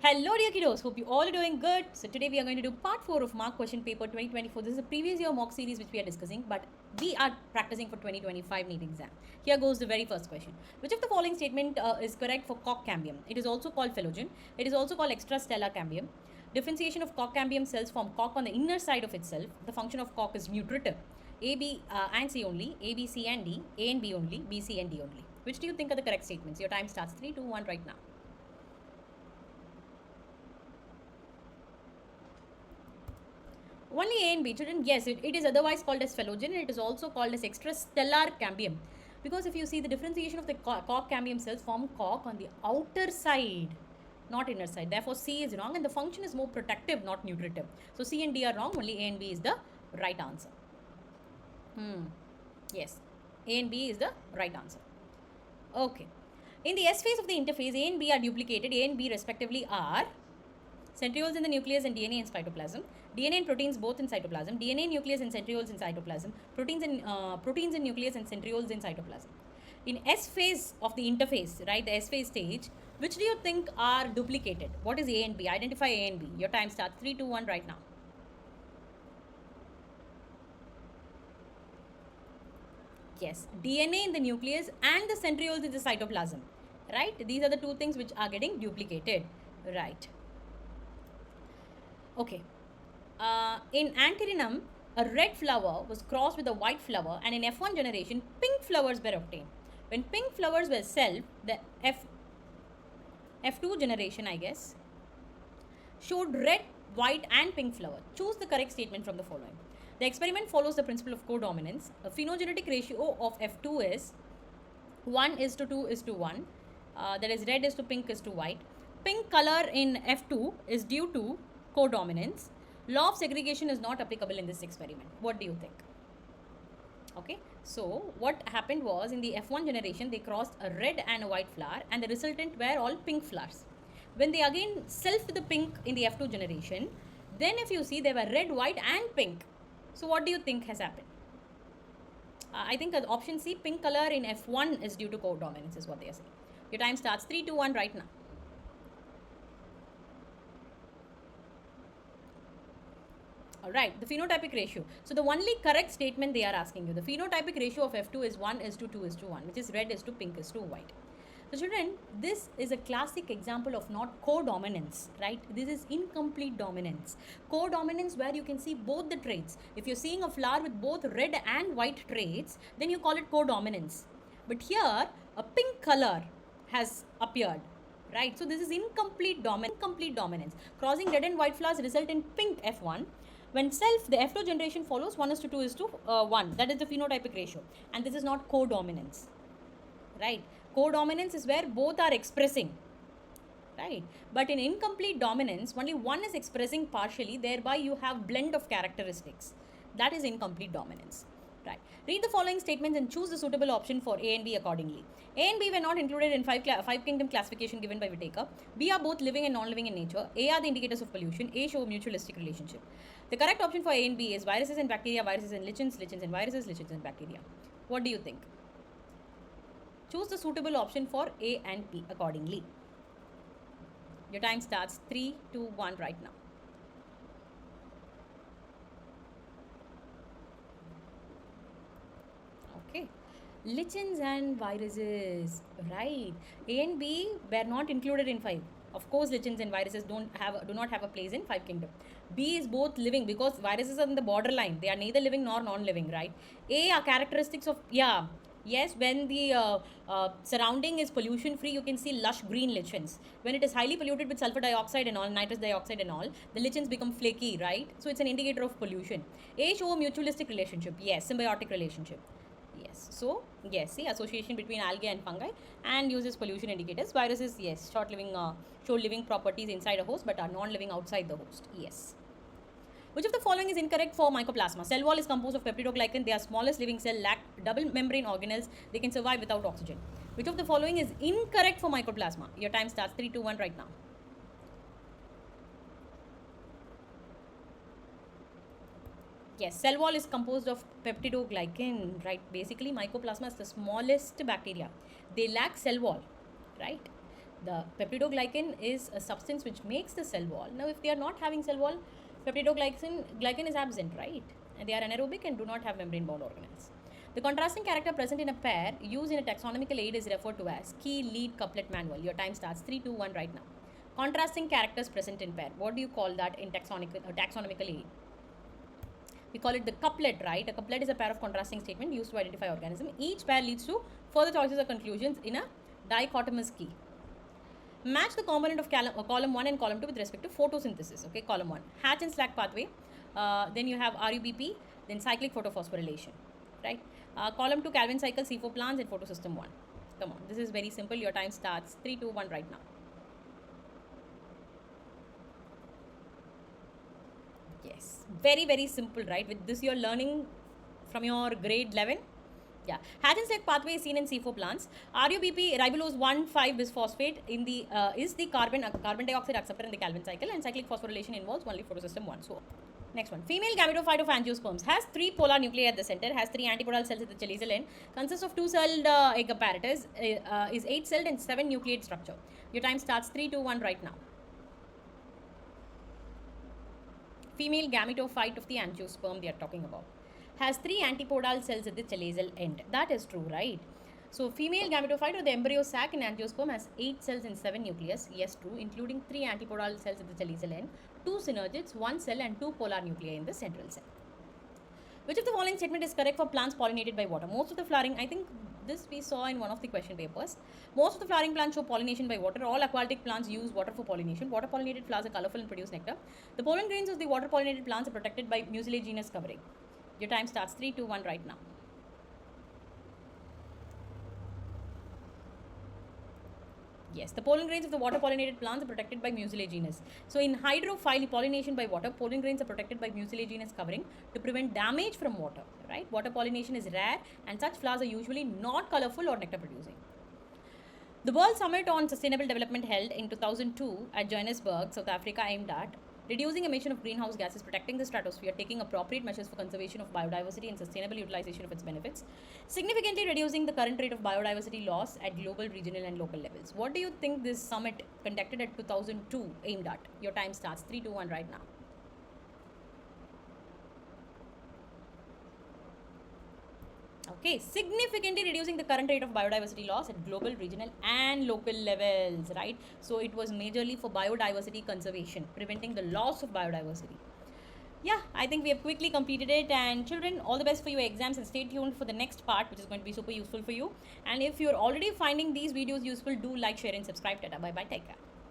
Hello dear kiddos, hope you all are doing good. So today we are going to do part 4 of Mark Question Paper 2024. This is a previous year mock series which we are discussing, but we are practicing for 2025 NEET exam. Here goes the very first question. Which of the following statement is correct for cock cambium? It is also called phelogen. It is also called extrastellar cambium. Differentiation of cock cambium cells form cock on the inner side of itself. The function of cock is nutritive. A, B and C only, A, B, C and D, A and B only, B, C and D only. Which do you think are the correct statements? Your time starts 3, 2, 1 right now. Only A and B. Children, yes, it is otherwise called as phelogen and it is also called as extrastellar cambium. Because if you see the differentiation of the cock cambium cells form cock on the outer side, not inner side. Therefore, C is wrong and the function is more protective, not nutritive. So, C and D are wrong. Only A and B is the right answer. Yes, A and B is the right answer. Okay. In the S phase of the interphase, A and B are duplicated. A and B respectively are centrioles in the nucleus and DNA in cytoplasm, DNA and proteins both in cytoplasm, DNA in nucleus and centrioles in cytoplasm, proteins in nucleus and centrioles in cytoplasm. In S phase of the interphase, right, the S phase stage, which do you think are duplicated? What is A and B? Identify A and B. Your time starts 3, 2, 1 right now. Yes, DNA in the nucleus and the centrioles in the cytoplasm, right? These are the two things which are getting duplicated, right? Okay. In Antherinum, a red flower was crossed with a white flower, and in F1 generation, pink flowers were obtained. When pink flowers were self, the F2 generation, I guess, showed red, white, and pink flower. Choose the correct statement from the following. The experiment follows the principle of codominance. A phenogenetic ratio of F2 is 1 is to 2 is to 1. That is, red is to pink is to white. Pink color in F2 is due to codominance. Law of segregation is not applicable in this experiment. What do you think? Okay, so what happened was in the F1 generation, they crossed a red and a white flower, and the resultant were all pink flowers. When they again self the pink in the F2 generation, then if you see, they were red, white, and pink. So, what do you think has happened? I think option C, pink color in F1 is due to codominance, is what they are saying. Your time starts 3, 2, 1 right now. Alright, the phenotypic ratio. So the only correct statement they are asking you, the phenotypic ratio of F2 is 1 is to 2 is to 1, which is red is to pink is to white. So children, this is a classic example of not codominance, right? This is incomplete dominance. Codominance where you can see both the traits. If you're seeing a flower with both red and white traits, then you call it codominance. But here, a pink color has appeared, right? So this is incomplete dominance. Crossing red and white flowers result in pink F1. When self, the F2 generation follows 1 is to 2 is to 1. That is the phenotypic ratio. And this is not codominance, right? Codominance is where both are expressing, right? But in incomplete dominance, only one is expressing partially, thereby you have blend of characteristics. That is incomplete dominance. Right. Read the following statements and choose the suitable option for A and B accordingly. A and B were not included in five kingdom classification given by Whittaker. B are both living and non-living in nature. A are the indicators of pollution. A show a mutualistic relationship. The correct option for A and B is viruses and bacteria, viruses and lichens, lichens and viruses, lichens and bacteria. What do you think? Choose the suitable option for A and B accordingly. Your time starts 3, 2, 1 right now. Okay. Lichens and viruses, right? A and B were not included in 5. Of course, lichens and viruses do not have a place in 5 kingdom. B is both living because viruses are in the borderline. They are neither living nor non-living, right? A are characteristics of, yes, when the surrounding is pollution free, you can see lush green lichens. When it is highly polluted with sulfur dioxide and all, nitrous dioxide and all, the lichens become flaky, right? So it's an indicator of pollution. A show a mutualistic relationship, yes, symbiotic relationship. Yes, so yes, see association between algae and fungi, and uses pollution indicators. Viruses, yes, show living properties inside a host but are non-living outside the host. Yes. Which of the following is incorrect for mycoplasma? Cell wall is composed of peptidoglycan. They are smallest living cell, lack double membrane organelles. They can survive without oxygen. Which of the following is incorrect for mycoplasma? Your time starts 3, 2, 1 right now. Yes, cell wall is composed of peptidoglycan, right? Basically, mycoplasma is the smallest bacteria. They lack cell wall, right? The peptidoglycan is a substance which makes the cell wall. Now, if they are not having cell wall, peptidoglycan is absent, right? And they are anaerobic and do not have membrane-bound organelles. The contrasting character present in a pair used in a taxonomical aid is referred to as key lead couplet manual. Your time starts 3, 2, 1 right now. Contrasting characters present in pair. What do you call that in taxonomical aid? We call it the couplet, right? A couplet is a pair of contrasting statements used to identify organism. Each pair leads to further choices or conclusions in a dichotomous key. Match the component of column 1 and column 2 with respect to photosynthesis. Okay, column 1, Hatch and Slack pathway. Then you have RUBP, then cyclic photophosphorylation, right? Column 2, Calvin cycle, C4 plants, and photosystem 1. Come on, this is very simple. Your time starts 3, 2, 1 right now. Yes, very, very simple, right? With this, you're learning from your grade 11. Yeah, Hatch and Slack pathway is seen in C4 plants. RUBP, ribulose 1,5-bisphosphate, in the is the carbon dioxide acceptor in the Calvin cycle, and cyclic phosphorylation involves only photosystem 1. So, next one. Female gametophyte of angiosperms has 3 polar nuclei at the center, has 3 antipodal cells at the chaliceal end, consists of 2-celled egg apparatus, is 8-celled and 7 nucleate structure. Your time starts 3, 2, 1 right now. Female gametophyte of the angiosperm they are talking about has 3 antipodal cells at the chaliceal end. That is true, right? So, female gametophyte or the embryo sac in angiosperm has 8 cells and 7 nucleus. Yes, true, including 3 antipodal cells at the chaliceal end, 2 synergids, 1 cell and 2 polar nuclei in the central cell. Which of the following statement is correct for plants pollinated by water? Most of the flowering, I think this we saw in one of the question papers. Most of the flowering plants show pollination by water. All aquatic plants use water for pollination. Water pollinated flowers are colorful and produce nectar. The pollen grains of the water pollinated plants are protected by mucilaginous covering. Your time starts 3, 2, 1 right now. Yes, the pollen grains of the water pollinated plants are protected by mucilaginous. So, in hydrophyll pollination by water, pollen grains are protected by mucilaginous covering to prevent damage from water, right? Water pollination is rare and such flowers are usually not colorful or nectar producing. The World Summit on Sustainable Development held in 2002 at Johannesburg, South Africa, aimed at reducing emission of greenhouse gases, protecting the stratosphere, taking appropriate measures for conservation of biodiversity and sustainable utilization of its benefits, significantly reducing the current rate of biodiversity loss at global, regional and local levels. What do you think this summit conducted at 2002 aimed at? Your time starts 3, 2, 1 right now. Okay, significantly reducing the current rate of biodiversity loss at global, regional and local levels, right? So it was majorly for biodiversity conservation, preventing the loss of biodiversity. Yeah, I think we have quickly completed it, and children, all the best for your exams, and stay tuned for the next part, which is going to be super useful for you. And if you're already finding these videos useful, do like, share and subscribe. Tata, bye bye, take care.